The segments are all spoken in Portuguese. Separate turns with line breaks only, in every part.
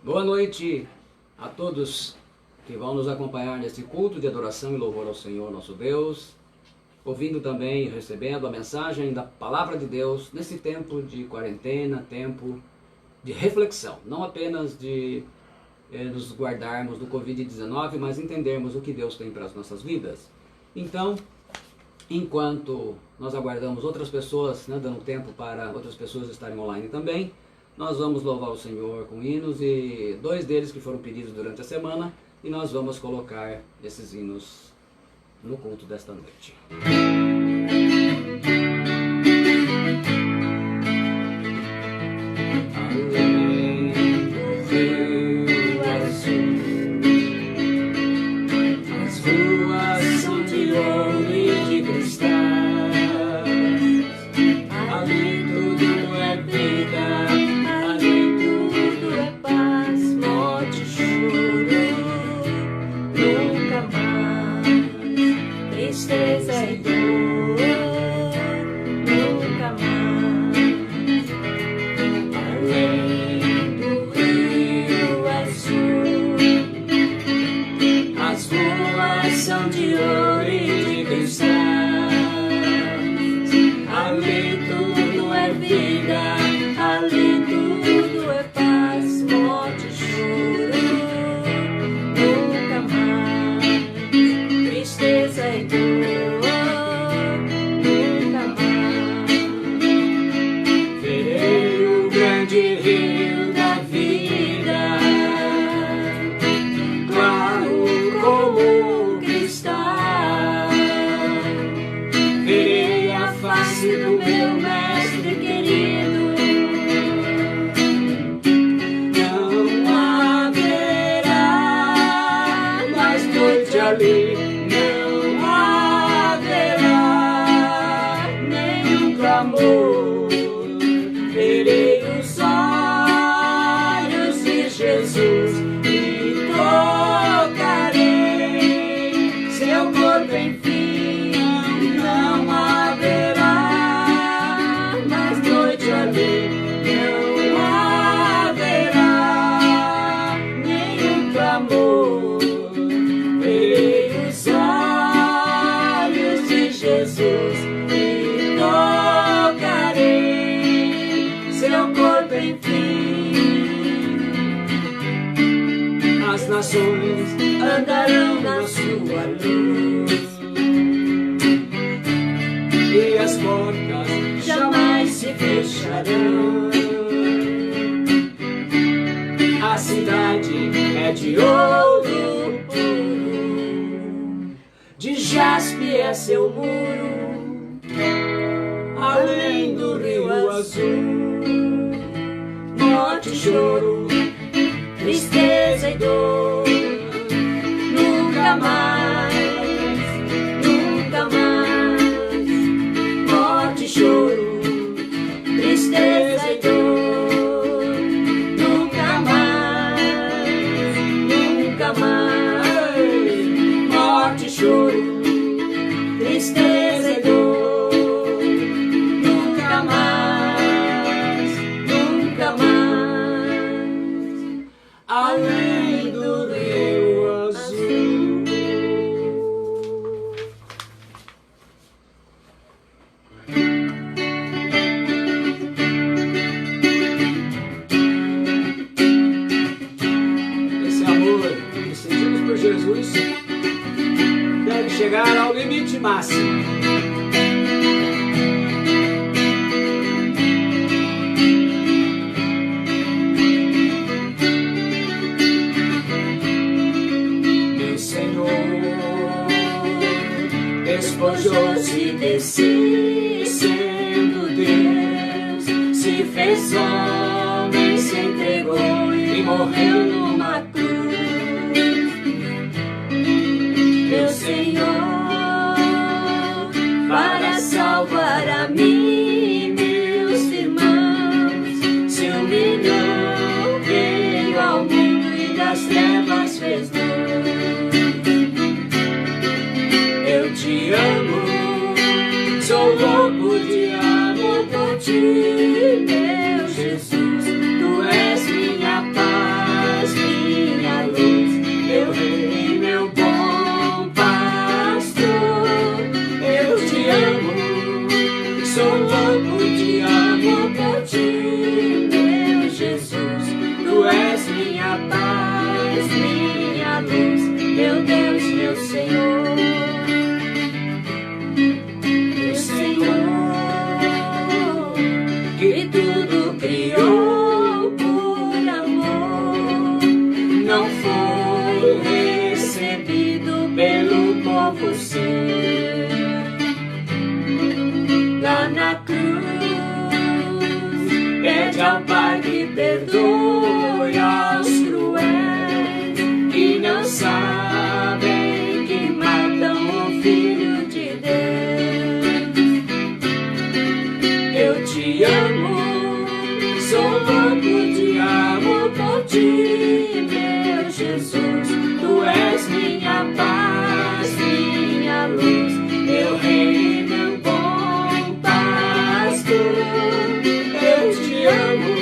Boa noite a todos que vão nos acompanhar nesse culto de adoração e louvor ao Senhor nosso Deus, ouvindo também e recebendo a mensagem da Palavra de Deus nesse tempo de quarentena, tempo de reflexão, não apenas de nos guardarmos do Covid-19, mas entendermos o que Deus tem para as nossas vidas. Então, enquanto nós aguardamos outras pessoas, dando tempo para outras pessoas estarem online também, nós vamos louvar o Senhor com hinos, e dois deles que foram pedidos durante a semana, e nós vamos colocar esses hinos no culto desta noite.
Nações andarão na sua luz, e as portas jamais se fecharão. A cidade é de ouro puro, de jaspe é seu muro, além do rio azul. Morte e choro, tristeza e dor, nunca mais, nunca mais. Morte e choro, tristeza e dor, nunca mais, nunca mais. Morte e choro, tristeza e dor, nunca mais, nunca mais. Além do rio azul. Esse amor que sentimos por Jesus deve chegar ao limite máximo. Despojou-se de si, sendo Deus, se fez homem, se entregou e morreu numa cruz. Meu Senhor, para salvar a mim e meus irmãos, se humilhou, veio ao mundo e das trevas fez luz. Eu te amo, sou louco de amor por ti, meu Jesus. Tu és minha paz, perdoe aos cruéis que não sabem que matam o Filho de Deus. Eu te amo, sou louco de amor por ti, meu Jesus. Tu és minha paz, minha luz, meu rei, meu bom pastor. Eu te amo,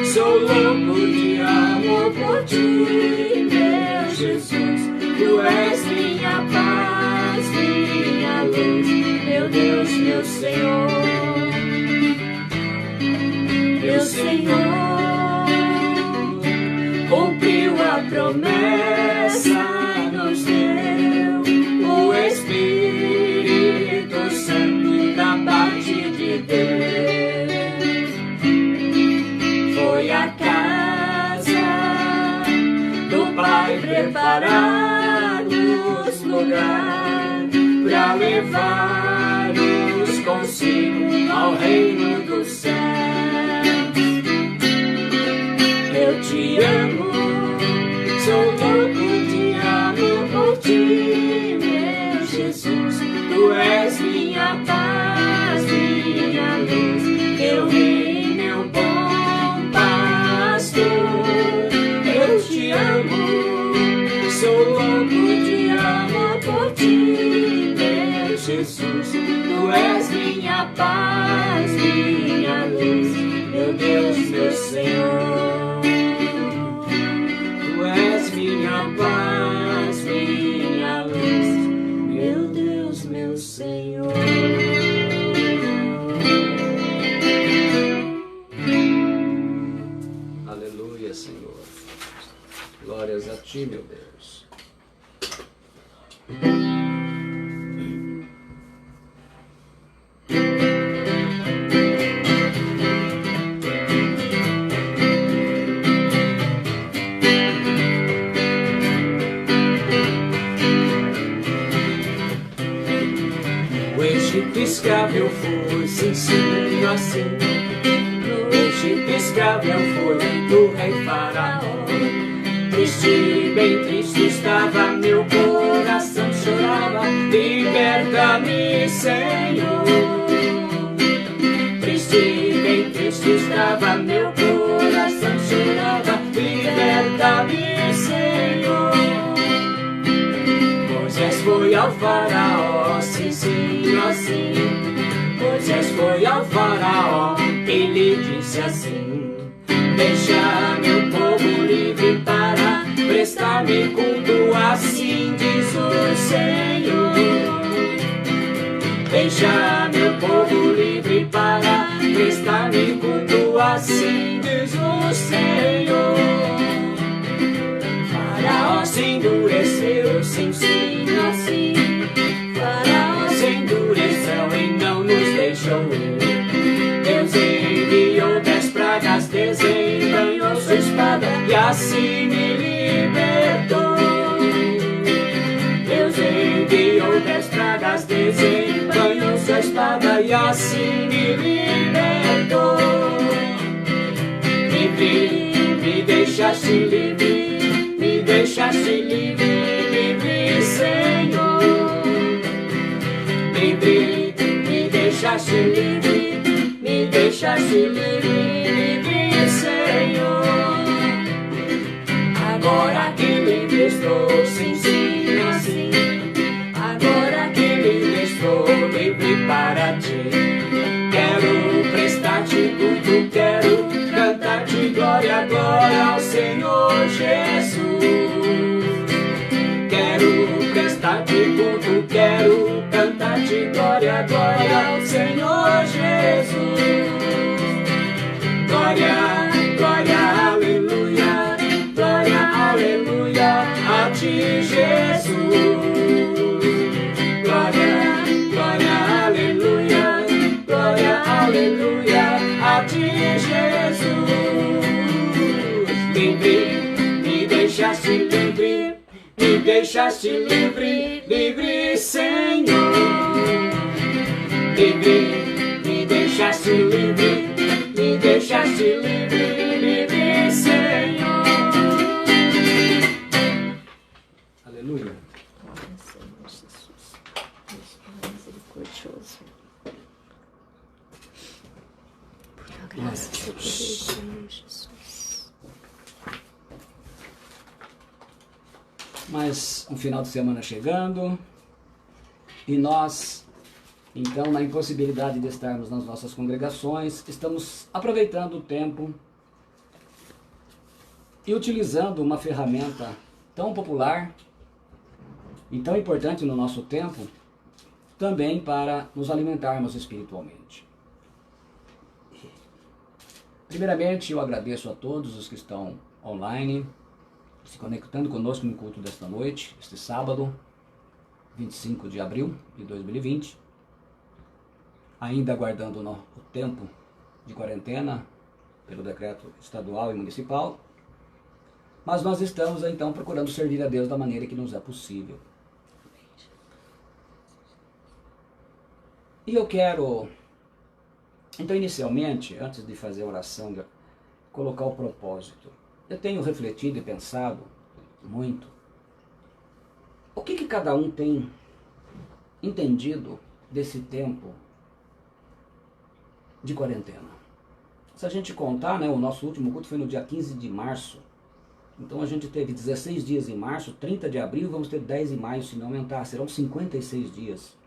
sou louco de amor por ti, meu Jesus. Tu és minha paz, minha luz, meu Deus, meu Senhor. Meu Senhor cumpriu a promessa, nos deu o Espírito Santo da parte de Deus. Foi a casa do Pai preparar-nos lugar para levar-nos consigo ao reino do céu. Eu te amo, sou louco de amor por ti, meu Jesus. Tu és minha paz, minha luz, meu rei, meu bom pastor. Eu te amo, sou louco de amor por ti, meu Jesus. Tu és minha paz, minha luz, meu Deus, meu Senhor. Minha paz, minha luz, meu Deus, meu Senhor.
Aleluia, Senhor. Glórias a ti, meu Deus.
Escravo eu fui, sim, sim, assim. No Egito escravo eu fui do rei Faraó. Triste, bem triste estava meu coração, chorava, liberta-me, Senhor. Triste, bem triste estava meu coração, chorava, liberta-me, Senhor. Moisés foi ao Faraó, sim, sim, assim. Moisés foi ao Faraó, ele disse assim: deixa meu povo livre para prestar-me culto, assim diz o Senhor. Deixa meu povo livre para prestar-me culto, assim diz o Senhor. Faraó se endureceu, sim, sim, assim. Faraó se endureceu e não nos deixou ir. Deus enviou 10 pragas, desembanhou sua espada e assim me libertou. Deus enviou 10 pragas, desembanhou sua espada e assim me libertou. Livre, me deixaste livre, me deixaste livre, livre, Senhor. Livre, me deixaste livre, me deixaste livre, livre, Senhor. Agora que livre estou, sim, sim, assim. Agora que livre estou, livre para ti. Quero prestar-te culto, quero cantar-te glória, glória ao Senhor Jesus. Quero prestar-te culto, quero cantar-te glória, glória ao Senhor Jesus. Glória, glória, aleluia, glória, aleluia a ti, Jesus. Glória, glória, aleluia, glória, aleluia a ti, Jesus. Livre, me deixaste livre, me deixaste livre, livre, Senhor. Livre, me deixaste livre, me deixaste livre, livre,
Mas um final de semana chegando e nós, então, na impossibilidade de estarmos nas nossas congregações, estamos aproveitando o tempo e utilizando uma ferramenta tão popular e tão importante no nosso tempo, também para nos alimentarmos espiritualmente. Primeiramente, eu agradeço a todos os que estão online, se conectando conosco no culto desta noite, este sábado, 25 de abril de 2020, ainda aguardando o tempo de quarentena pelo decreto estadual e municipal, mas nós estamos então procurando servir a Deus da maneira que nos é possível. E eu quero, então inicialmente, antes de fazer a oração, colocar o propósito. Eu tenho refletido e pensado muito o que cada um tem entendido desse tempo de quarentena. Se a gente contar, né, o nosso último culto foi no dia 15 de março. Então a gente teve 16 dias em março, 30 de abril, vamos ter 10 em maio, se não aumentar, serão 56 dias.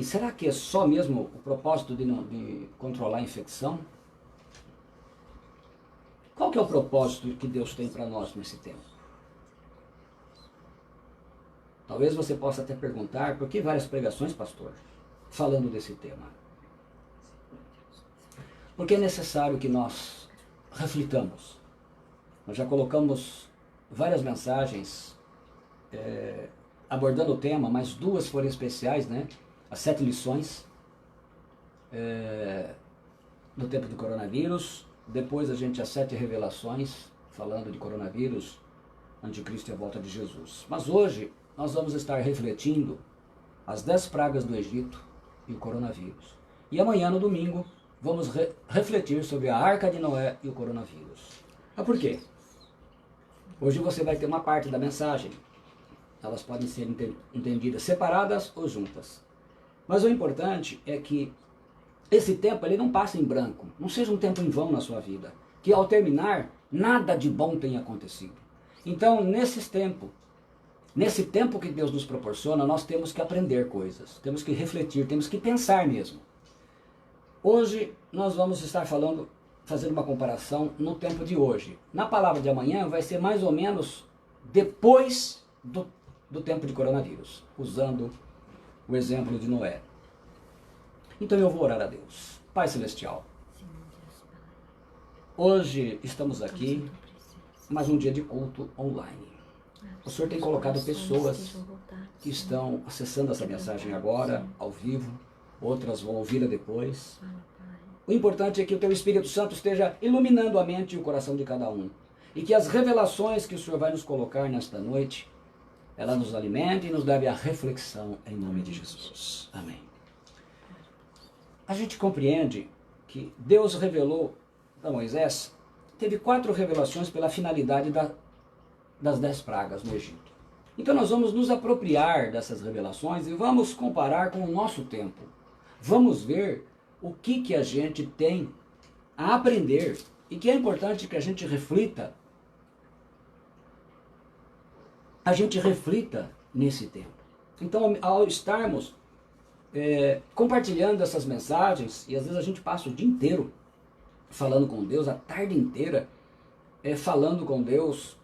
Será que é só mesmo o propósito de controlar a infecção? Qual que é o propósito que Deus tem para nós nesse tempo? Talvez você possa até perguntar, por que várias pregações, pastor, falando desse tema? Porque é necessário que nós reflitamos. Nós já colocamos várias mensagens abordando o tema, mas 2 foram especiais, né? As 7 lições do tempo do coronavírus. Depois a gente as 7 revelações, falando de coronavírus, anticristo e a volta de Jesus. Mas hoje nós vamos estar refletindo as 10 pragas do Egito e o coronavírus. E amanhã, no domingo, vamos refletir sobre a Arca de Noé e o coronavírus. Ah, por quê? Hoje você vai ter uma parte da mensagem. Elas podem ser entendidas separadas ou juntas. Mas o importante é que esse tempo ele não passa em branco. Não seja um tempo em vão na sua vida. Que ao terminar, nada de bom tenha acontecido. Então, nesse tempo que Deus nos proporciona, nós temos que aprender coisas. Temos que refletir, temos que pensar mesmo. Hoje nós vamos estar fazendo uma comparação no tempo de hoje. Na palavra de amanhã vai ser mais ou menos depois do tempo de coronavírus, usando o exemplo de Noé. Então eu vou orar a Deus. Pai Celestial, hoje estamos aqui, mais um dia de culto online. O Senhor tem colocado pessoas que estão acessando essa mensagem agora, ao vivo, outras vão ouvi-la depois. O importante é que o Teu Espírito Santo esteja iluminando a mente e o coração de cada um. E que as revelações que o Senhor vai nos colocar nesta noite, ela nos alimente e nos leve à reflexão em nome de Jesus. Amém. A gente compreende que Deus revelou a Moisés, teve 4 revelações pela finalidade das 10 pragas no Egito. Então nós vamos nos apropriar dessas revelações e vamos comparar com o nosso tempo. Vamos ver o que a gente tem a aprender e que é importante que a gente reflita nesse tempo. Então, ao estarmos compartilhando essas mensagens, e às vezes a gente passa o dia inteiro falando com Deus, a tarde inteira falando com Deus,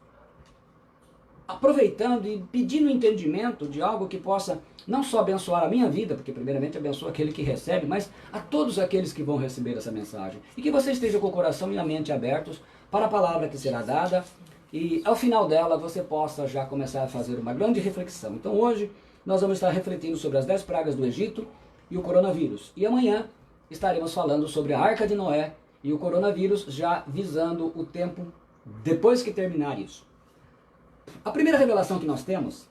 aproveitando e pedindo entendimento de algo que possa não só abençoar a minha vida, porque primeiramente abençoa aquele que recebe, mas a todos aqueles que vão receber essa mensagem. E que você esteja com o coração e a mente abertos para a palavra que será dada, e ao final dela você possa já começar a fazer uma grande reflexão. Então hoje nós vamos estar refletindo sobre as 10 pragas do Egito e o coronavírus. E amanhã estaremos falando sobre a Arca de Noé e o coronavírus, já visando o tempo depois que terminar isso. A primeira revelação que nós temos,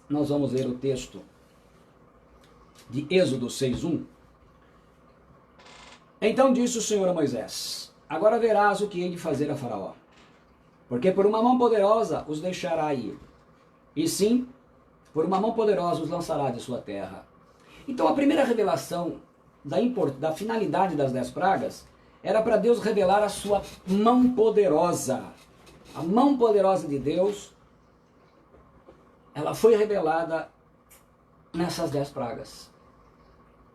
nós vamos ler o texto de Êxodo 6:1. Então disse o Senhor a Moisés: agora verás o que hei de fazer a Faraó, porque por uma mão poderosa os deixará ir, e sim, por uma mão poderosa os lançará de sua terra. Então a primeira revelação da finalidade das 10 pragas era para Deus revelar a sua mão poderosa. A mão poderosa de Deus, ela foi revelada nessas 10 pragas.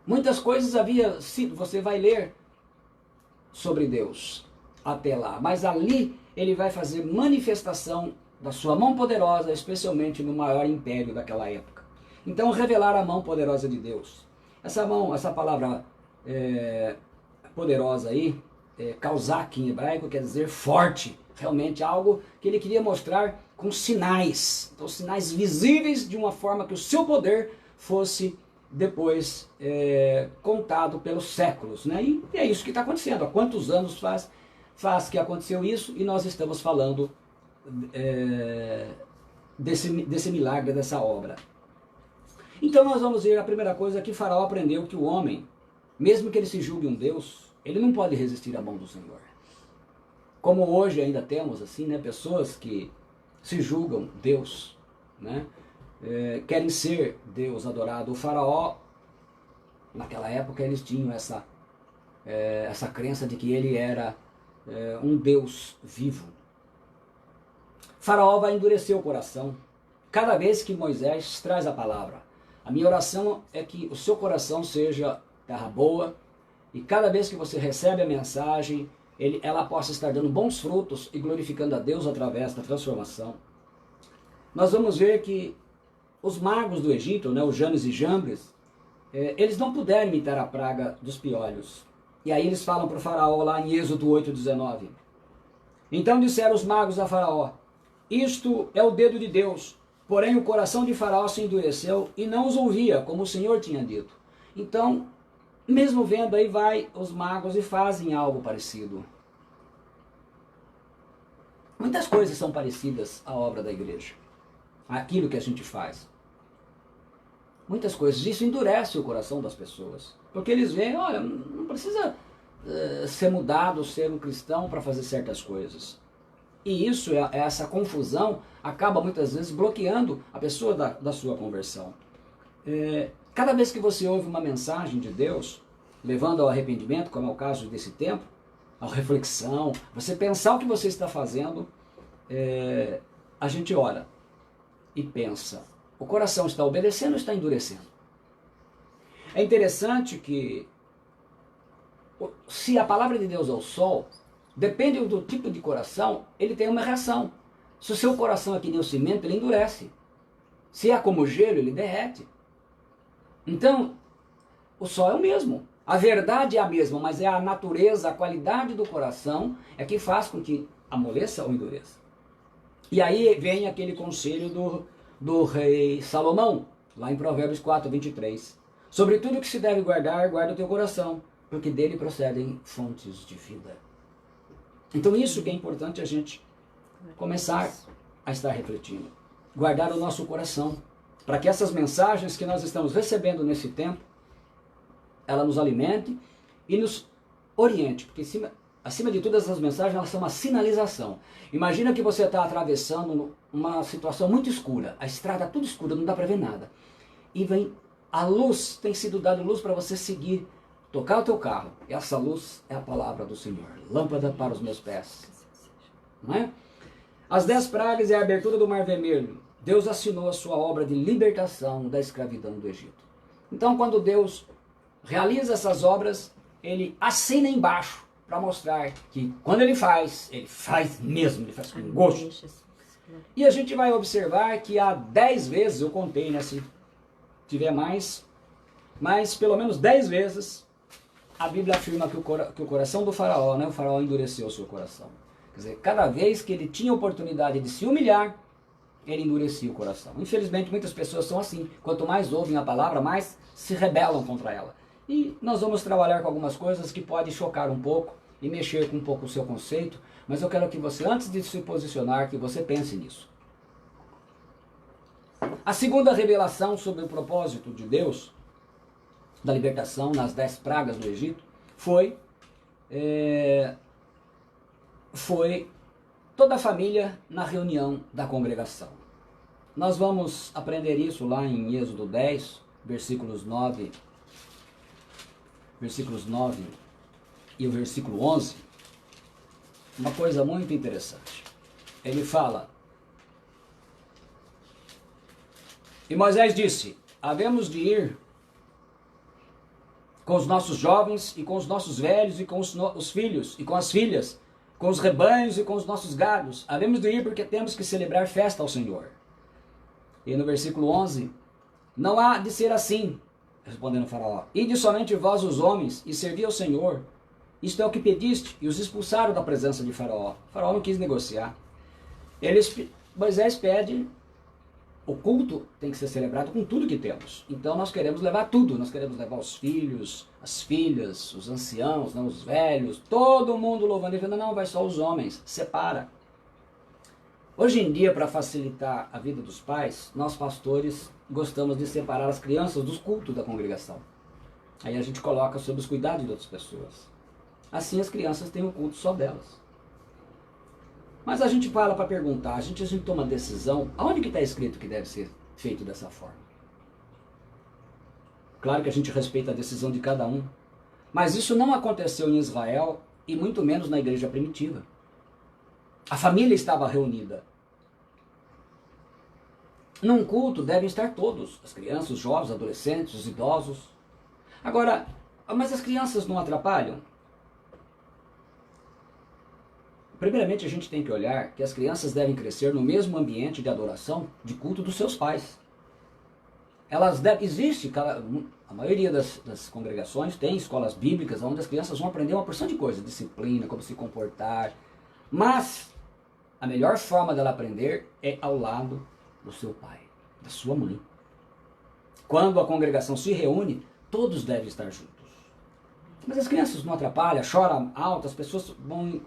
Muitas coisas havia sido, você vai ler sobre Deus até lá, mas ali ele vai fazer manifestação da sua mão poderosa, especialmente no maior império daquela época. Então, revelar a mão poderosa de Deus. Essa mão, essa palavra poderosa aí, kazak em hebraico, quer dizer forte. Realmente algo que ele queria mostrar com sinais. Então, sinais visíveis de uma forma que o seu poder fosse depois contado pelos séculos. Né? E é isso que está acontecendo. Há quantos anos faz que aconteceu isso e nós estamos falando desse milagre, dessa obra. Então nós vamos ver a primeira coisa que Faraó aprendeu, que o homem, mesmo que ele se julgue um Deus, ele não pode resistir à mão do Senhor. Como hoje ainda temos assim, né, pessoas que se julgam Deus, né, querem ser Deus adorado. O Faraó, naquela época, eles tinham essa crença de que ele era um Deus vivo. Faraó vai endurecer o coração cada vez que Moisés traz a palavra. A minha oração é que o seu coração seja terra boa e cada vez que você recebe a mensagem, ela possa estar dando bons frutos e glorificando a Deus através da transformação. Nós vamos ver que os magos do Egito, né, os Janes e Jambres, eles não puderam imitar a praga dos piolhos. E aí eles falam para o Faraó lá em Êxodo 8:19. Então disseram os magos a Faraó: isto é o dedo de Deus, porém o coração de Faraó se endureceu e não os ouvia, como o Senhor tinha dito. Então, mesmo vendo, aí vai os magos e fazem algo parecido. Muitas coisas são parecidas à obra da igreja, aquilo que a gente faz. Muitas coisas, isso endurece o coração das pessoas, porque eles veem, olha, não precisa ser mudado, ser um cristão para fazer certas coisas. E isso, essa confusão, acaba muitas vezes bloqueando a pessoa da sua conversão. Cada vez que você ouve uma mensagem de Deus, levando ao arrependimento, como é o caso desse tempo, a reflexão, você pensar o que você está fazendo, a gente ora e pensa, o coração está obedecendo ou está endurecendo? É interessante que, se a palavra de Deus é o sol, depende do tipo de coração, ele tem uma reação. Se o seu coração é que nem o cimento, ele endurece. Se é como gelo, ele derrete. Então, o sol é o mesmo. A verdade é a mesma, mas é a natureza, a qualidade do coração é que faz com que amoleça ou endureça. E aí vem aquele conselho do rei Salomão, lá em Provérbios 4:23. Sobre tudo que se deve guardar, guarda o teu coração, porque dele procedem fontes de vida. Então isso que é importante a gente começar a estar refletindo. Guardar o nosso coração, para que essas mensagens que nós estamos recebendo nesse tempo, ela nos alimente e nos oriente, porque acima de todas as mensagens, elas são uma sinalização. Imagina que você está atravessando uma situação muito escura, a estrada tudo escura, não dá para ver nada. E vem a luz, tem sido dada luz para você seguir, tocar o teu carro. E essa luz é a palavra do Senhor, lâmpada para os meus pés. Não é? As 10 pragas e a abertura do Mar Vermelho. Deus assinou a sua obra de libertação da escravidão do Egito. Então, quando Deus realiza essas obras, ele assina embaixo para mostrar que quando ele faz mesmo, ele faz com gosto. E a gente vai observar que há 10 vezes, eu contei, né, se tiver mais, mas pelo menos 10 vezes a Bíblia afirma que o coração do faraó, né, o faraó endureceu o seu coração. Quer dizer, cada vez que ele tinha oportunidade de se humilhar, ele endurecia o coração. Infelizmente, muitas pessoas são assim. Quanto mais ouvem a palavra, mais se rebelam contra ela. E nós vamos trabalhar com algumas coisas que podem chocar um pouco e mexer com um pouco o seu conceito, mas eu quero que você, antes de se posicionar, que você pense nisso. A segunda revelação sobre o propósito de Deus, da libertação nas 10 pragas do Egito, foi toda a família na reunião da congregação. Nós vamos aprender isso lá em Êxodo 10, versículos 9 e o versículo 11, uma coisa muito interessante. Ele fala: e Moisés disse, havemos de ir com os nossos jovens e com os nossos velhos e com os filhos e com as filhas, com os rebanhos e com os nossos gados. Havemos de ir porque temos que celebrar festa ao Senhor. E no versículo 11, não há de ser assim, respondendo o faraó. Ide somente vós os homens e servi ao Senhor. Isto é o que pediste. E os expulsaram da presença de faraó. O faraó não quis negociar. Moisés pede, o culto tem que ser celebrado com tudo que temos. Então nós queremos levar tudo. Nós queremos levar os filhos, as filhas, os anciãos, não, os velhos, todo mundo louvando. Ele fala, não, vai só os homens. Separa. Hoje em dia, para facilitar a vida dos pais, nós pastores gostamos de separar as crianças dos cultos da congregação. Aí a gente coloca sob os cuidados de outras pessoas. Assim as crianças têm o culto só delas. Mas a gente fala para perguntar, a gente toma decisão, aonde que está escrito que deve ser feito dessa forma? Claro que a gente respeita a decisão de cada um, mas isso não aconteceu em Israel e muito menos na igreja primitiva. A família estava reunida. Num culto devem estar todos, as crianças, os jovens, os adolescentes, os idosos. Agora, mas as crianças não atrapalham? Primeiramente, a gente tem que olhar que as crianças devem crescer no mesmo ambiente de adoração, de culto dos seus pais. Existe, a maioria das congregações tem escolas bíblicas onde as crianças vão aprender uma porção de coisas, disciplina, como se comportar. Mas a melhor forma dela aprender é ao lado do seu pai, da sua mãe. Quando a congregação se reúne, todos devem estar juntos. Mas as crianças não atrapalham, choram alto, as pessoas vão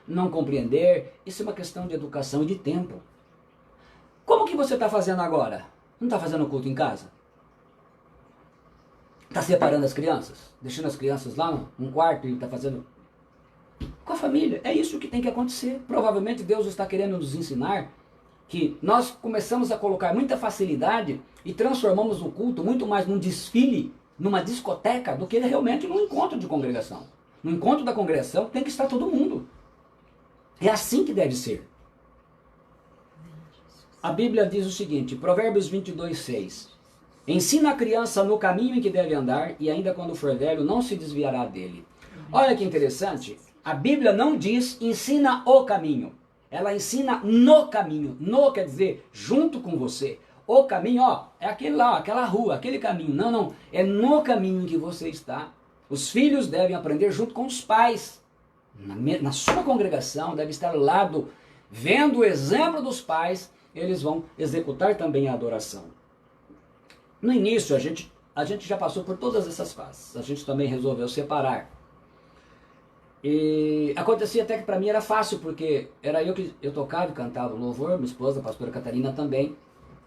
não compreender. Isso é uma questão de educação e de tempo. Como que você está fazendo agora? Não está fazendo culto em casa? Está separando as crianças? Deixando as crianças lá num quarto e está fazendo com a família? É isso que tem que acontecer. Provavelmente Deus está querendo nos ensinar que nós começamos a colocar muita facilidade e transformamos o culto muito mais num desfile, numa discoteca, do que realmente num encontro de congregação. No encontro da congregação tem que estar todo mundo. É assim que deve ser. A Bíblia diz o seguinte, Provérbios 22:6. Ensina a criança no caminho em que deve andar, e ainda quando for velho não se desviará dele. Olha que interessante, a Bíblia não diz ensina o caminho. Ela ensina no caminho. No quer dizer junto com você. O caminho, ó, é aquele lá, aquela rua, aquele caminho. Não, não, é no caminho em que você está. Os filhos devem aprender junto com os pais. Na sua congregação, deve estar ao lado, vendo o exemplo dos pais, eles vão executar também a adoração. No início, a gente já passou por todas essas fases. A gente também resolveu separar. E acontecia até que para mim era fácil, porque era eu tocava e cantava louvor, minha esposa, a pastora Catarina, também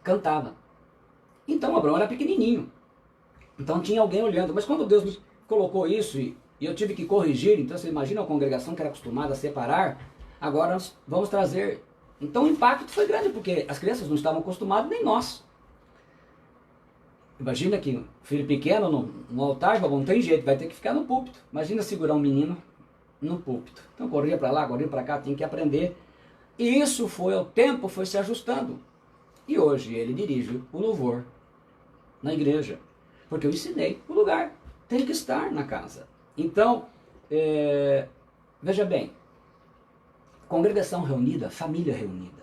cantava. Então o Abraão era pequenininho. Então tinha alguém olhando. Mas quando Deus me colocou isso e eu tive que corrigir, então você imagina a congregação que era acostumada a separar, agora nós vamos trazer. Então o impacto foi grande, porque as crianças não estavam acostumadas, nem nós. Imagina que um filho pequeno no altar, não tem jeito, vai ter que ficar no púlpito. Imagina segurar um menino no púlpito. Então corria para lá, corria para cá, tinha que aprender. E isso o tempo foi se ajustando. E hoje ele dirige o louvor na igreja. Porque eu ensinei o lugar. Tem que estar na casa. Então, veja bem, congregação reunida, família reunida.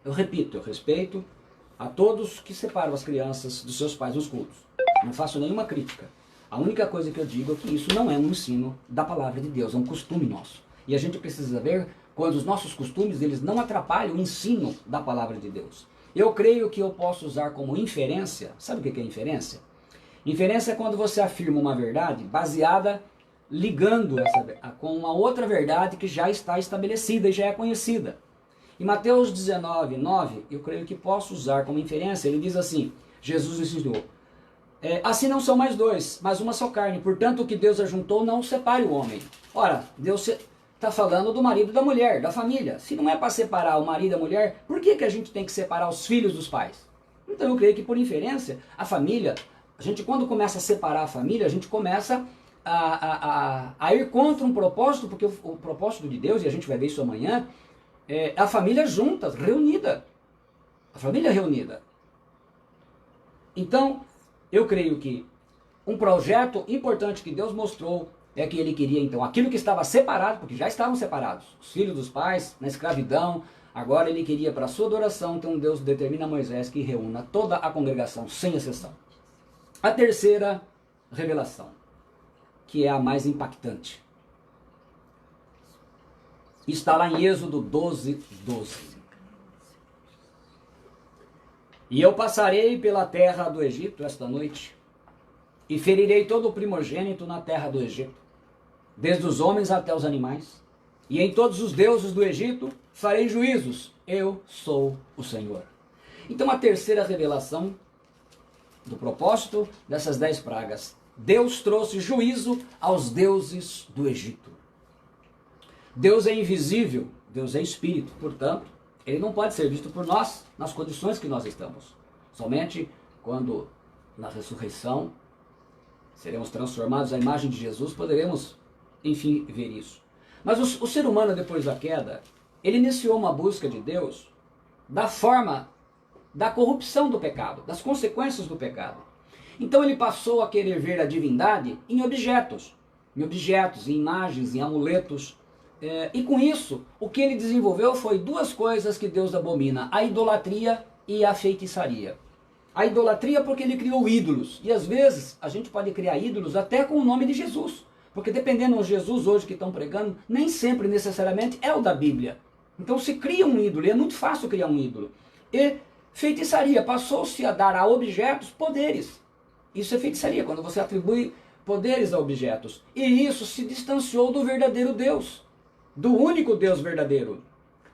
Eu repito, eu respeito a todos que separam as crianças dos seus pais nos cultos. Não faço nenhuma crítica. A única coisa que eu digo é que isso não é um ensino da palavra de Deus, é um costume nosso. E a gente precisa ver quando os nossos costumes eles não atrapalham o ensino da palavra de Deus. Eu creio que eu posso usar como inferência, sabe o que é inferência? Inferência é quando você afirma uma verdade baseada, ligando com uma outra verdade que já está estabelecida e já é conhecida. Em Mateus 19:9, eu creio que posso usar como inferência, ele diz assim, Jesus ensinou, assim não são mais dois, mas uma só carne, portanto o que Deus ajuntou não separe o homem. Ora, Deus está falando do marido e da mulher, da família. Se não é para separar o marido e a mulher, por que a gente tem que separar os filhos dos pais? Então eu creio que por inferência, a família, a gente quando começa a separar a família, a gente começa a ir contra um propósito, porque o propósito de Deus, e a gente vai ver isso amanhã, é a família junta, reunida. A família reunida. Então, eu creio que um projeto importante que Deus mostrou é que ele queria, então, aquilo que estava separado, porque já estavam separados, os filhos dos pais, na escravidão, agora ele queria para a sua adoração, então Deus determina a Moisés que reúna toda a congregação, sem exceção. A terceira revelação, que é a mais impactante, está lá em Êxodo 12:12. E eu passarei pela terra do Egito esta noite, e ferirei todo o primogênito na terra do Egito, desde os homens até os animais, e em todos os deuses do Egito farei juízos, eu sou o Senhor. Então a terceira revelação do propósito dessas 10 pragas, Deus trouxe juízo aos deuses do Egito. Deus é invisível, Deus é espírito, portanto, ele não pode ser visto por nós nas condições que nós estamos. Somente quando na ressurreição seremos transformados à imagem de Jesus, poderemos, enfim, ver isso. Mas o ser humano, depois da queda, ele iniciou uma busca de Deus da forma da corrupção do pecado, das consequências do pecado. Então ele passou a querer ver a divindade em objetos, em imagens, em amuletos. E com isso, o que ele desenvolveu foi 2 coisas que Deus abomina: a idolatria e a feitiçaria. A idolatria porque ele criou ídolos, e às vezes a gente pode criar ídolos até com o nome de Jesus, porque dependendo do Jesus hoje que estão pregando, nem sempre necessariamente é o da Bíblia. Então se cria um ídolo, e é muito fácil criar um ídolo. E feitiçaria, passou-se a dar a objetos poderes. Isso é feitiçaria, quando você atribui poderes a objetos. E isso se distanciou do verdadeiro Deus, do único Deus verdadeiro.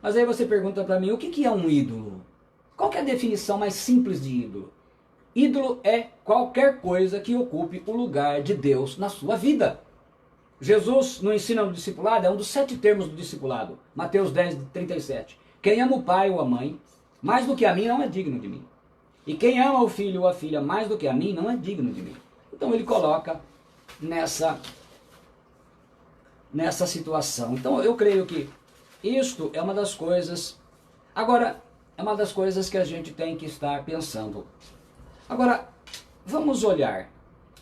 Mas aí você pergunta para mim, o que é um ídolo? Qual que é a definição mais simples de ídolo? Ídolo é qualquer coisa que ocupe o lugar de Deus na sua vida. Jesus, no ensino do discipulado, é um dos 7 termos do discipulado. Mateus 10:37. Quem ama o pai ou a mãe, mais do que a mim, não é digno de mim. E quem ama o filho ou a filha mais do que a mim, não é digno de mim. Então ele coloca nessa situação. Então eu creio que isto é uma das coisas. Agora, é uma das coisas que a gente tem que estar pensando. Agora, vamos olhar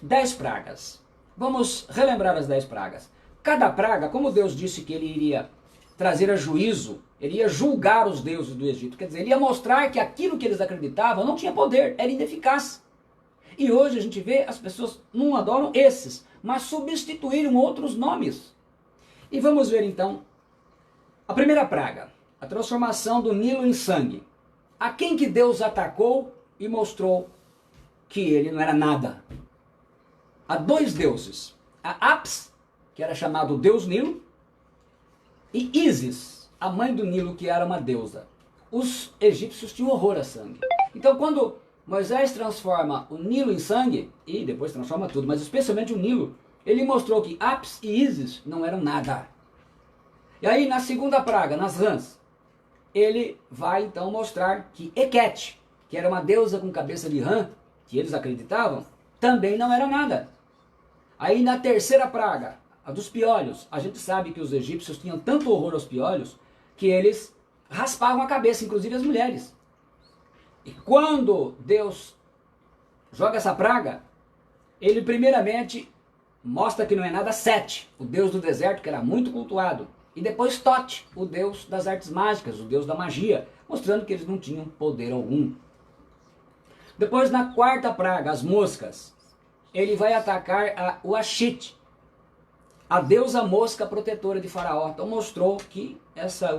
10 pragas. Vamos relembrar as 10 pragas. Cada praga, como Deus disse que ele iria trazer a juízo, ele ia julgar os deuses do Egito. Quer dizer, ele ia mostrar que aquilo que eles acreditavam não tinha poder, era ineficaz. E hoje a gente vê as pessoas não adoram esses, mas substituíram outros nomes. E vamos ver então a primeira praga, a transformação do Nilo em sangue. A quem que Deus atacou e mostrou que ele não era nada? A 2 deuses, a Apis, que era chamado Deus Nilo, e Ísis, a mãe do Nilo, que era uma deusa. Os egípcios tinham horror a sangue. Então quando Moisés transforma o Nilo em sangue, e depois transforma tudo, mas especialmente o Nilo, ele mostrou que Apis e Ísis não eram nada. E aí na segunda praga, nas rãs, ele vai então mostrar que Hequete, que era uma deusa com cabeça de rã, que eles acreditavam, também não era nada. Aí na terceira praga, a dos piolhos, a gente sabe que os egípcios tinham tanto horror aos piolhos que eles raspavam a cabeça, inclusive as mulheres. E quando Deus joga essa praga, ele primeiramente mostra que não é nada Sete, o deus do deserto, que era muito cultuado. E depois Tote, o deus das artes mágicas, o deus da magia, mostrando que eles não tinham poder algum. Depois na quarta praga, as moscas, ele vai atacar o Ashit, a deusa mosca protetora de Faraó. Então mostrou que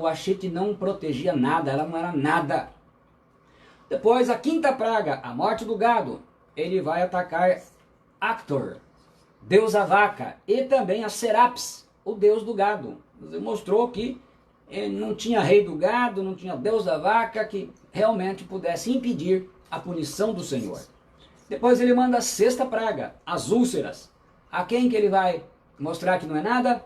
o Ashit não protegia nada, ela não era nada. Depois a quinta praga, a morte do gado, ele vai atacar Actor, deusa vaca, e também a Serapis, o deus do gado. Mostrou que não tinha rei do gado, não tinha deus da vaca que realmente pudesse impedir a punição do Senhor. Depois ele manda a sexta praga, as úlceras. A quem que ele vai mostrar que não é nada?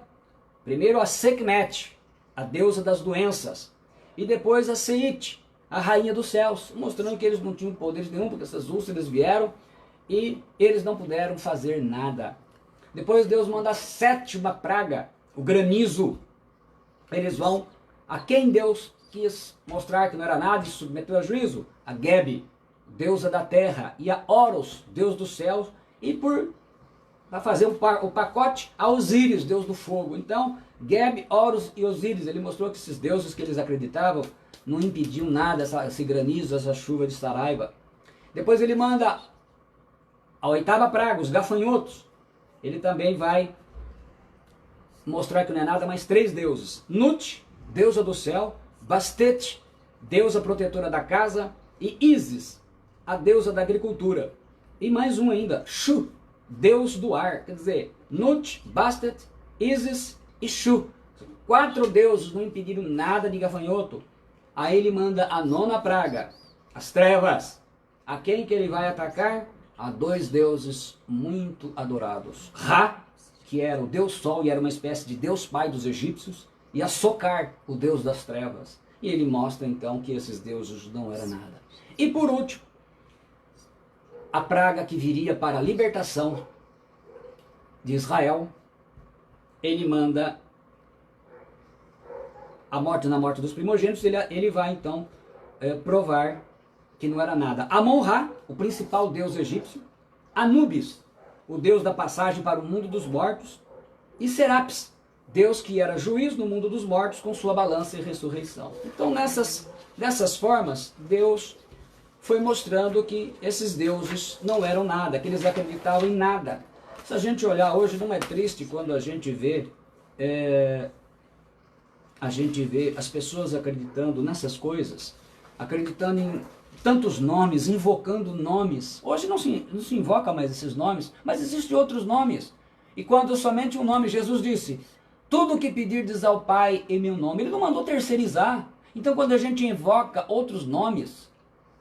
Primeiro a Sekhmet, a deusa das doenças. E depois a Seit, a rainha dos céus, mostrando que eles não tinham poder nenhum, porque essas úlceras vieram e eles não puderam fazer nada. Depois Deus manda a 7ª praga, o granizo. Eles vão a quem Deus quis mostrar que não era nada e submeteu a juízo? A Gebe, deusa da terra, e a Horus, deus dos céus, e para fazer o pacote, a Osíris, deus do fogo. Então, Gebe, Horus e Osíris, ele mostrou que esses deuses que eles acreditavam não impediam nada, esse granizo, essa chuva de Saraiva. Depois ele manda a 8ª praga, os gafanhotos. Ele também vai mostrar que não é nada mais 3 deuses. Nut, deusa do céu, Bastet, deusa protetora da casa, e Isis, a deusa da agricultura. E mais um ainda, Shu, deus do ar. Quer dizer, Nut, Bastet, Isis e Shu. 4 deuses não impediram nada de gafanhoto. Aí ele manda a 9ª praga, as trevas. A quem que ele vai atacar? A 2 deuses muito adorados. Ra, que era o deus sol e era uma espécie de deus pai dos egípcios, e a Sokar, o deus das trevas. E ele mostra então que esses deuses não eram nada. E por último, a praga que viria para a libertação de Israel, ele manda a morte na morte dos primogênitos. Ele vai então provar que não era nada. Amon-Ra, o principal deus egípcio, Anubis, o deus da passagem para o mundo dos mortos, e Serapis, deus que era juiz no mundo dos mortos com sua balança e ressurreição. Então dessas formas, Deus foi mostrando que esses deuses não eram nada, que eles acreditavam em nada. Se a gente olhar hoje, não é triste quando a gente vê as pessoas acreditando nessas coisas, acreditando em tantos nomes, invocando nomes. Hoje não se invoca mais esses nomes, mas existem outros nomes. E quando somente um nome, Jesus disse, tudo o que pedirdes ao Pai em meu nome, ele não mandou terceirizar. Então quando a gente invoca outros nomes,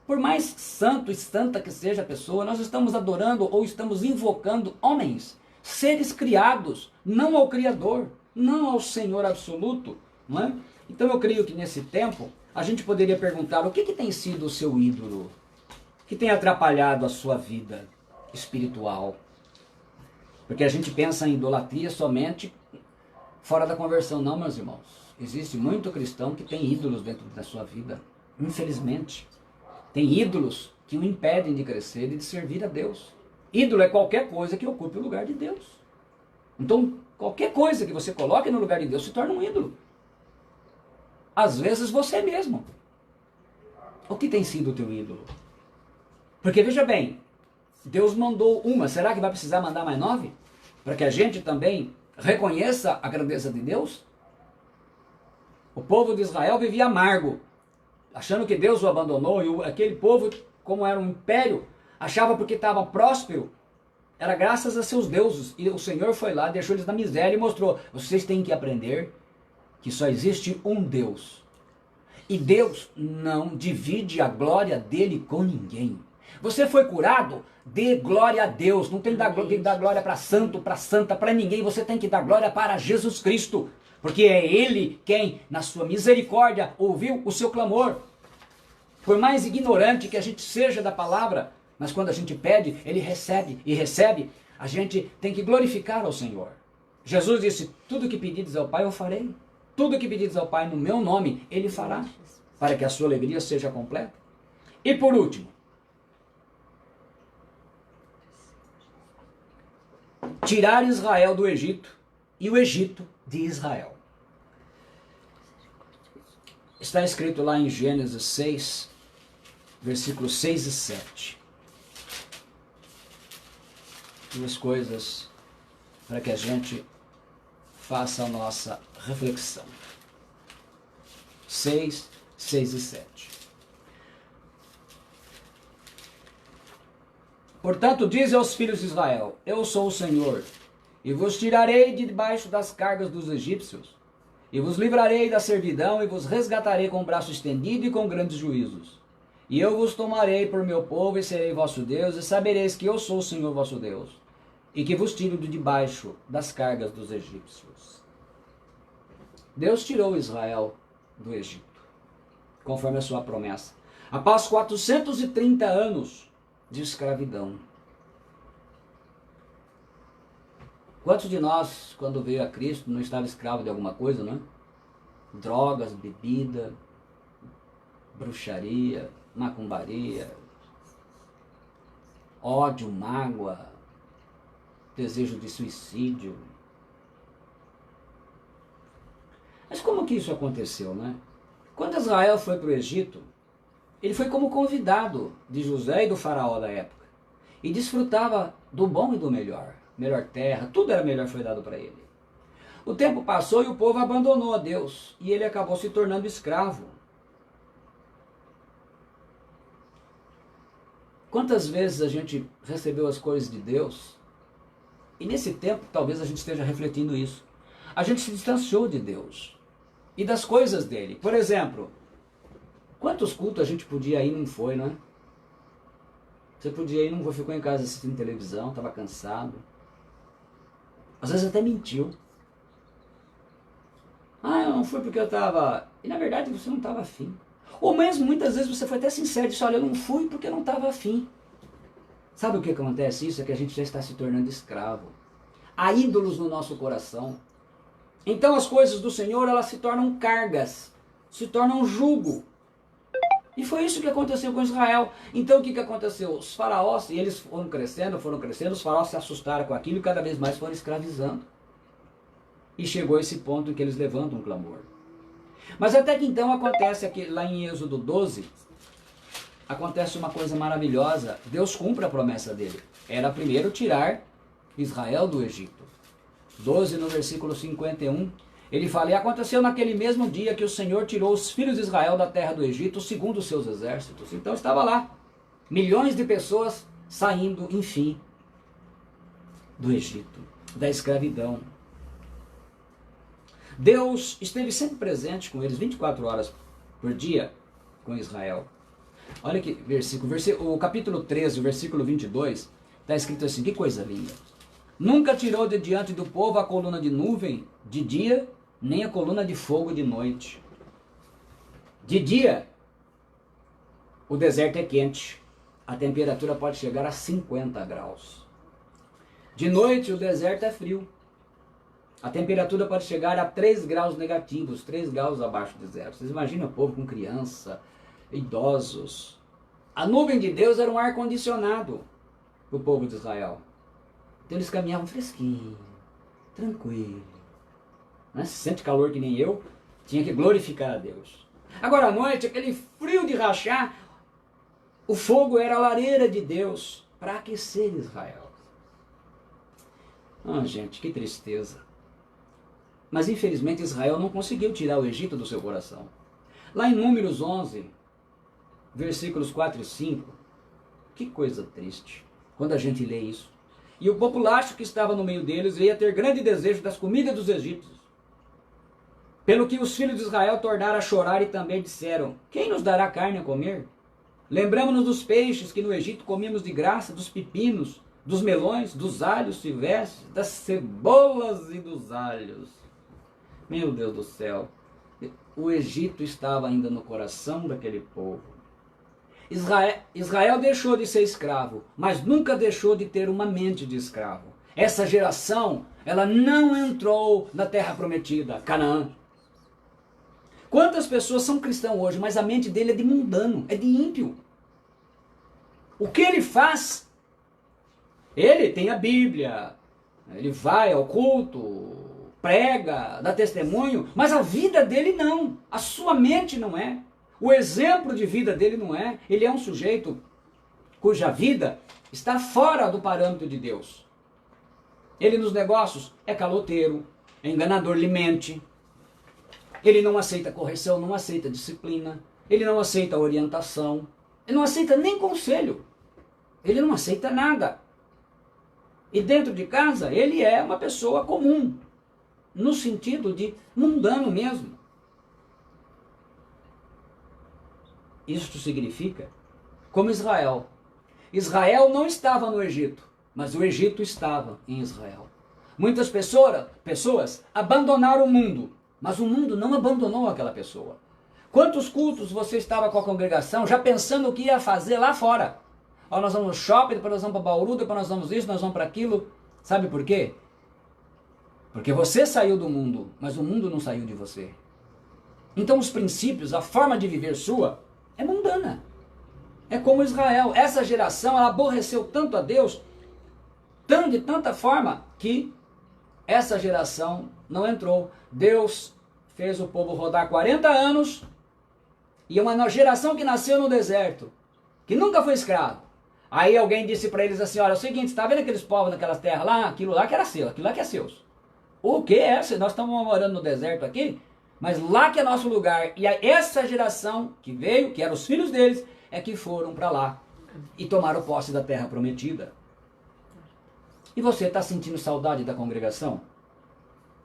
por mais santo e santa que seja a pessoa, nós estamos adorando ou estamos invocando homens, seres criados, não ao Criador, não ao Senhor absoluto. Não é? Então eu creio que nesse tempo, a gente poderia perguntar, o que tem sido o seu ídolo? Que tem atrapalhado a sua vida espiritual? Porque a gente pensa em idolatria somente fora da conversão. Não, meus irmãos. Existe muito cristão que tem ídolos dentro da sua vida. Infelizmente. Tem ídolos que o impedem de crescer e de servir a Deus. Ídolo é qualquer coisa que ocupe o lugar de Deus. Então, qualquer coisa que você coloque no lugar de Deus se torna um ídolo. Às vezes você mesmo. O que tem sido o teu ídolo? Porque veja bem, Deus mandou uma, será que vai precisar mandar mais 9? Para que a gente também reconheça a grandeza de Deus? O povo de Israel vivia amargo, achando que Deus o abandonou, e aquele povo, como era um império, achava porque estava próspero, era graças a seus deuses. E o Senhor foi lá, deixou eles na miséria e mostrou, vocês têm que aprender que só existe um Deus. E Deus não divide a glória dele com ninguém. Você foi curado? Dê glória a Deus. Não tem que dar glória para santo, para santa, para ninguém. Você tem que dar glória para Jesus Cristo. Porque é Ele quem, na sua misericórdia, ouviu o seu clamor. Por mais ignorante que a gente seja da palavra, mas quando a gente pede, Ele recebe. E recebe, a gente tem que glorificar ao Senhor. Jesus disse, tudo que pedides ao Pai eu farei. Tudo que pedides ao Pai no meu nome, Ele fará, para que a sua alegria seja completa. E por último, tirar Israel do Egito e o Egito de Israel. Está escrito lá em Gênesis 6, versículos 6 e 7. Duas coisas para que a gente faça a nossa reflexão. 6 e 7. Portanto, diz aos filhos de Israel, eu sou o Senhor, e vos tirarei de debaixo das cargas dos egípcios, e vos livrarei da servidão, e vos resgatarei com o braço estendido e com grandes juízos. E eu vos tomarei por meu povo, e serei vosso Deus, e sabereis que eu sou o Senhor vosso Deus, e que vos tiro de debaixo das cargas dos egípcios. Deus tirou Israel do Egito, conforme a sua promessa, após 430 anos de escravidão. Quantos de nós, quando veio a Cristo, não estava escravo de alguma coisa, né? Drogas, bebida, bruxaria, macumbaria, ódio, mágoa, desejo de suicídio. Mas como que isso aconteceu, né? Quando Israel foi para o Egito, ele foi como convidado de José e do faraó da época. E desfrutava do bom e do melhor. Melhor terra, tudo era melhor, foi dado para ele. O tempo passou e o povo abandonou a Deus. E ele acabou se tornando escravo. Quantas vezes a gente recebeu as coisas de Deus? E nesse tempo, talvez a gente esteja refletindo isso. A gente se distanciou de Deus e das coisas dele. Por exemplo, quantos cultos a gente podia ir e não foi, não é? Você podia ir, não ficou em casa assistindo televisão, estava cansado. Às vezes até mentiu. Ah, eu não fui porque eu estava... E na verdade você não estava afim. Ou mesmo, muitas vezes você foi até sincero e disse, olha, eu não fui porque eu não estava afim. Sabe o que acontece? Isso é que a gente já está se tornando escravo. Há ídolos no nosso coração. Então as coisas do Senhor, elas se tornam cargas, se tornam jugo. E foi isso que aconteceu com Israel. Então o que aconteceu? Os faraós, e eles foram crescendo, os faraós se assustaram com aquilo e cada vez mais foram escravizando. E chegou a esse ponto em que eles levantam um clamor. Mas até que então acontece aqui, lá em Êxodo 12, acontece uma coisa maravilhosa. Deus cumpre a promessa dele. Era primeiro tirar Israel do Egito. 12 no versículo 51, ele fala, e aconteceu naquele mesmo dia que o Senhor tirou os filhos de Israel da terra do Egito, segundo os seus exércitos. Então estava lá, milhões de pessoas saindo, enfim, do Egito, da escravidão. Deus esteve sempre presente com eles, 24 horas por dia, com Israel. Olha que versículo, o capítulo 13, o versículo 22, está escrito assim, que coisa linda. Nunca tirou de diante do povo a coluna de nuvem de dia, nem a coluna de fogo de noite. De dia, o deserto é quente, a temperatura pode chegar a 50 graus. De noite, o deserto é frio. A temperatura pode chegar a 3 graus negativos, 3 graus abaixo de zero. Vocês imaginam o povo com criança, idosos. A nuvem de Deus era um ar-condicionado para o povo de Israel. Então eles caminhavam fresquinho, tranquilo. Né? Se sente calor que nem eu, tinha que glorificar a Deus. Agora à noite, aquele frio de rachar, o fogo era a lareira de Deus para aquecer Israel. Ah, gente, que tristeza. Mas infelizmente Israel não conseguiu tirar o Egito do seu coração. Lá em Números 11, versículos 4 e 5, que coisa triste quando a gente lê isso. E o populacho que estava no meio deles veio a ter grande desejo das comidas dos egípcios. Pelo que os filhos de Israel tornaram a chorar e também disseram, quem nos dará carne a comer? Lembramos-nos dos peixes que no Egito comíamos de graça, dos pepinos, dos melões, dos alhos silvestres, das cebolas e dos alhos. Meu Deus do céu, o Egito estava ainda no coração daquele povo. Israel deixou de ser escravo, mas nunca deixou de ter uma mente de escravo. Essa geração, ela não entrou na terra prometida, Canaã. Quantas pessoas são cristãos hoje, mas a mente dele é de mundano, é de ímpio. O que ele faz? Ele tem a Bíblia, ele vai ao culto, prega, dá testemunho, mas a vida dele não, a sua mente não é. O exemplo de vida dele não é. Ele é um sujeito cuja vida está fora do parâmetro de Deus. Ele nos negócios é caloteiro, é enganador, ele mente. Ele não aceita correção, não aceita disciplina. Ele não aceita orientação. Ele não aceita nem conselho. Ele não aceita nada. E dentro de casa ele é uma pessoa comum, no sentido de mundano mesmo. Isto significa, como Israel. Israel não estava no Egito, mas o Egito estava em Israel. Muitas pessoas abandonaram o mundo, mas o mundo não abandonou aquela pessoa. Quantos cultos você estava com a congregação já pensando o que ia fazer lá fora? Ó, nós vamos no shopping, depois nós vamos para Bauru, depois nós vamos isso, nós vamos para aquilo. Sabe por quê? Porque você saiu do mundo, mas o mundo não saiu de você. Então os princípios, a forma de viver sua é mundana. É como Israel. Essa geração, ela aborreceu tanto a Deus, de tanta forma, que essa geração não entrou. Deus fez o povo rodar 40 anos, e uma geração que nasceu no deserto, que nunca foi escravo. Aí alguém disse para eles assim, olha, é o seguinte, você está vendo aqueles povos naquelas terras lá? Aquilo lá que era seu, aquilo lá que é seus. O que é? Nós estamos morando no deserto aqui, mas lá que é nosso lugar. E essa geração que veio, que eram os filhos deles, é que foram para lá e tomaram posse da terra prometida. E você está sentindo saudade da congregação?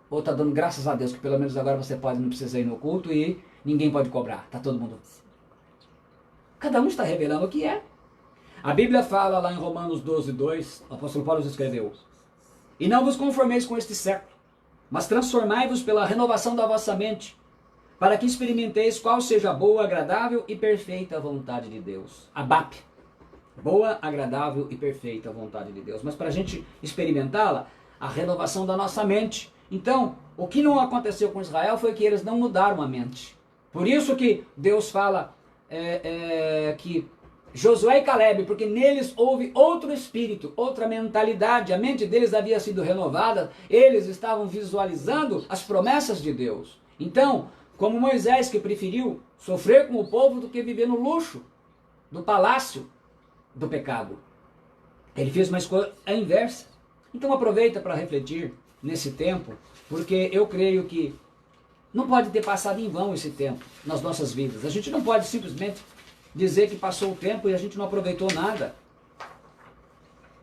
Ou está dando graças a Deus que pelo menos agora você não precisa ir no culto e ninguém pode cobrar? Está todo mundo... Cada um está revelando o que é. A Bíblia fala lá em Romanos 12:2, o apóstolo Paulo escreveu: e não vos conformeis com este século, mas transformai-vos pela renovação da vossa mente, para que experimenteis qual seja a boa, agradável e perfeita vontade de Deus. ABAP. Boa, agradável e perfeita vontade de Deus. Mas para a gente experimentá-la, a renovação da nossa mente. Então, o que não aconteceu com Israel foi que eles não mudaram a mente. Por isso que Deus fala que Josué e Caleb, porque neles houve outro espírito, outra mentalidade, a mente deles havia sido renovada, eles estavam visualizando as promessas de Deus. Então, como Moisés, que preferiu sofrer com o povo do que viver no luxo do palácio do pecado, ele fez uma escolha inversa. Então aproveita para refletir nesse tempo, porque eu creio que não pode ter passado em vão esse tempo nas nossas vidas. A gente não pode simplesmente dizer que passou o tempo e a gente não aproveitou nada.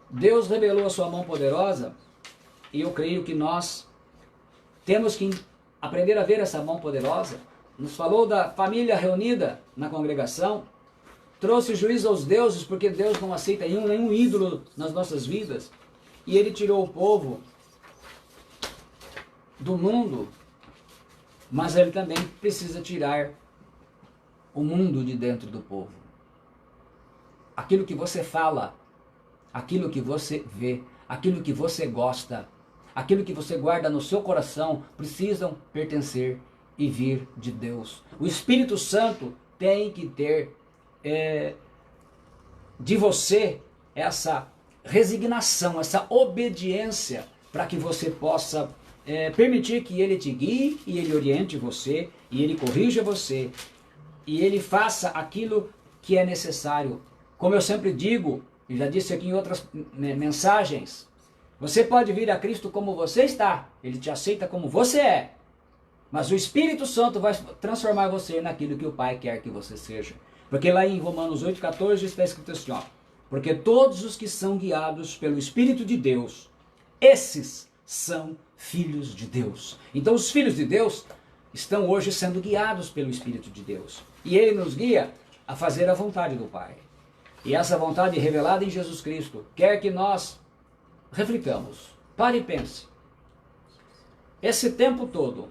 Deus revelou a sua mão poderosa e eu creio que nós temos que aprender a ver essa mão poderosa. Nos falou da família reunida na congregação, trouxe juízo aos deuses, porque Deus não aceita nenhum ídolo nas nossas vidas. E ele tirou o povo do mundo, mas ele também precisa tirar o mundo de dentro do povo. Aquilo que você fala, aquilo que você vê, aquilo que você gosta, aquilo que você guarda no seu coração, precisam pertencer e vir de Deus. O Espírito Santo tem que ter de você essa resignação, essa obediência, para que você possa permitir que Ele te guie e Ele oriente você, e Ele corrija você, e Ele faça aquilo que é necessário. Como eu sempre digo, e já disse aqui em outras mensagens, você pode vir a Cristo como você está, Ele te aceita como você é, mas o Espírito Santo vai transformar você naquilo que o Pai quer que você seja. Porque lá em Romanos 8,14 está escrito assim, ó, porque todos os que são guiados pelo Espírito de Deus, esses são filhos de Deus. Então os filhos de Deus estão hoje sendo guiados pelo Espírito de Deus. E Ele nos guia a fazer a vontade do Pai. E essa vontade revelada em Jesus Cristo quer que nós reflitamos. Pare e pense. Esse tempo todo,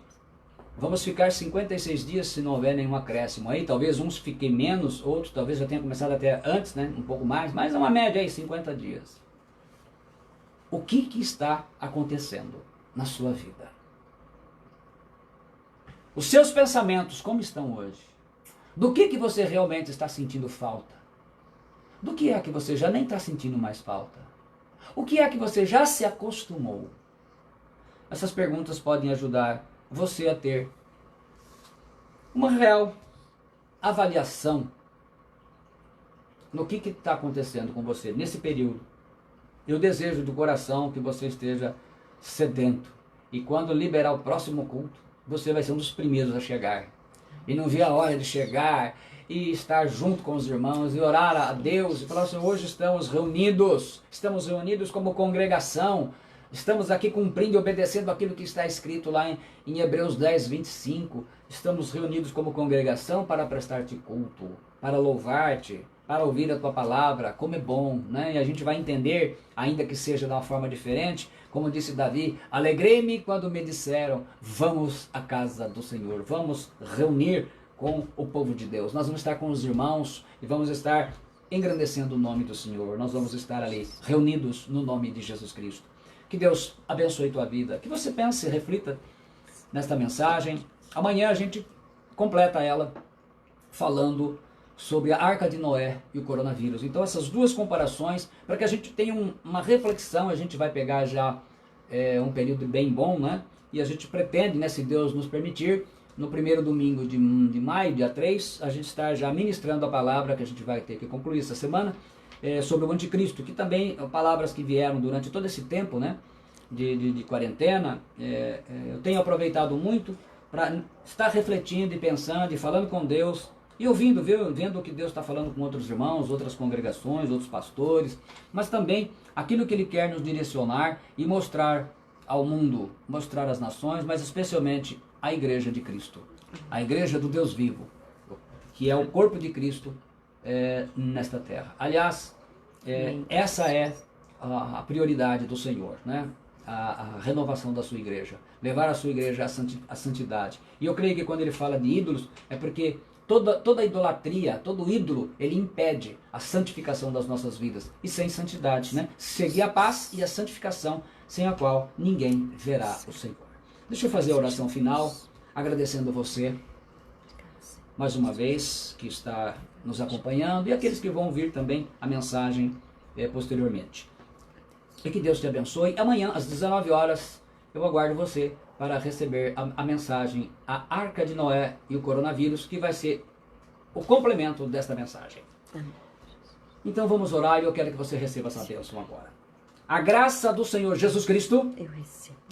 vamos ficar 56 dias se não houver nenhum acréscimo. Aí talvez uns fiquem menos, outros talvez já tenham começado até antes, né? Um pouco mais, mas é uma média aí, 50 dias. O que está acontecendo na sua vida? Os seus pensamentos, como estão hoje? Do que você realmente está sentindo falta? Do que é que você já nem está sentindo mais falta? O que é que você já se acostumou? Essas perguntas podem ajudar você a ter uma real avaliação no que está acontecendo com você nesse período. Eu desejo do coração que você esteja sedento. E quando liberar o próximo culto, você vai ser um dos primeiros a chegar. E não ver a hora de chegar e estar junto com os irmãos e orar a Deus e falar assim, hoje estamos reunidos como congregação, estamos aqui cumprindo e obedecendo aquilo que está escrito lá em Hebreus 10:25, estamos reunidos como congregação para prestar-te culto, para louvar-te, para ouvir a tua palavra, como é bom, né? E a gente vai entender, ainda que seja de uma forma diferente, como disse Davi, alegrei-me quando me disseram, vamos à casa do Senhor, vamos reunir com o povo de Deus. Nós vamos estar com os irmãos e vamos estar engrandecendo o nome do Senhor. Nós vamos estar ali reunidos no nome de Jesus Cristo. Que Deus abençoe tua vida. Que você pense e reflita nesta mensagem. Amanhã a gente completa ela falando sobre a Arca de Noé e o coronavírus. Então essas duas comparações, para que a gente tenha uma reflexão, a gente vai pegar já um período bem bom, né? E a gente pretende, né, se Deus nos permitir, no primeiro domingo de maio, dia 3, a gente está já ministrando a palavra que a gente vai ter que concluir essa semana, sobre o anticristo, que também palavras que vieram durante todo esse tempo, né, de quarentena. Eu tenho aproveitado muito para estar refletindo e pensando e falando com Deus e ouvindo, vendo o que Deus está falando com outros irmãos, outras congregações, outros pastores, mas também aquilo que Ele quer nos direcionar e mostrar ao mundo, mostrar às nações, mas especialmente à Igreja de Cristo, a Igreja do Deus vivo, que é o corpo de Cristo nesta terra. Aliás, essa é a prioridade do Senhor, né? A renovação da sua igreja, levar a sua igreja à santidade. E eu creio que quando ele fala de ídolos, é porque toda idolatria, todo ídolo, ele impede a santificação das nossas vidas. E sem santidade, né? Seguir a paz e a santificação, sem a qual ninguém verá o Senhor. Deixa eu fazer a oração final, agradecendo você, mais uma vez, que está nos acompanhando, e aqueles que vão ouvir também a mensagem posteriormente. E que Deus te abençoe. Amanhã, às 19 horas, eu aguardo você para receber a mensagem, a Arca de Noé e o coronavírus, que vai ser o complemento desta mensagem. Então vamos orar e eu quero que você receba essa bênção agora. A graça do Senhor Jesus Cristo,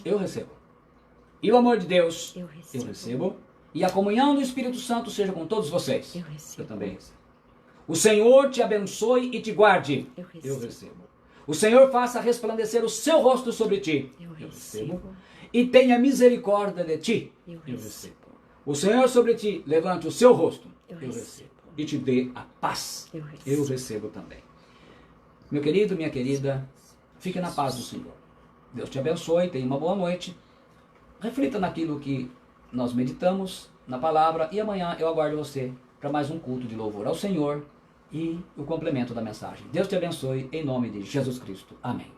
eu recebo. E o amor de Deus, eu recebo. E a comunhão do Espírito Santo seja com todos vocês. Eu também recebo. O Senhor te abençoe e te guarde. Eu recebo. O Senhor faça resplandecer o seu rosto sobre ti. Eu recebo. E tenha misericórdia de ti. Eu recebo. O Senhor sobre ti levante o seu rosto. Eu recebo. E te dê a paz. Eu recebo também. Meu querido, minha querida, fique na paz do Senhor. Deus te abençoe, tenha uma boa noite. Reflita naquilo que nós meditamos na palavra e amanhã eu aguardo você para mais um culto de louvor ao Senhor e o complemento da mensagem. Deus te abençoe em nome de Jesus Cristo. Amém.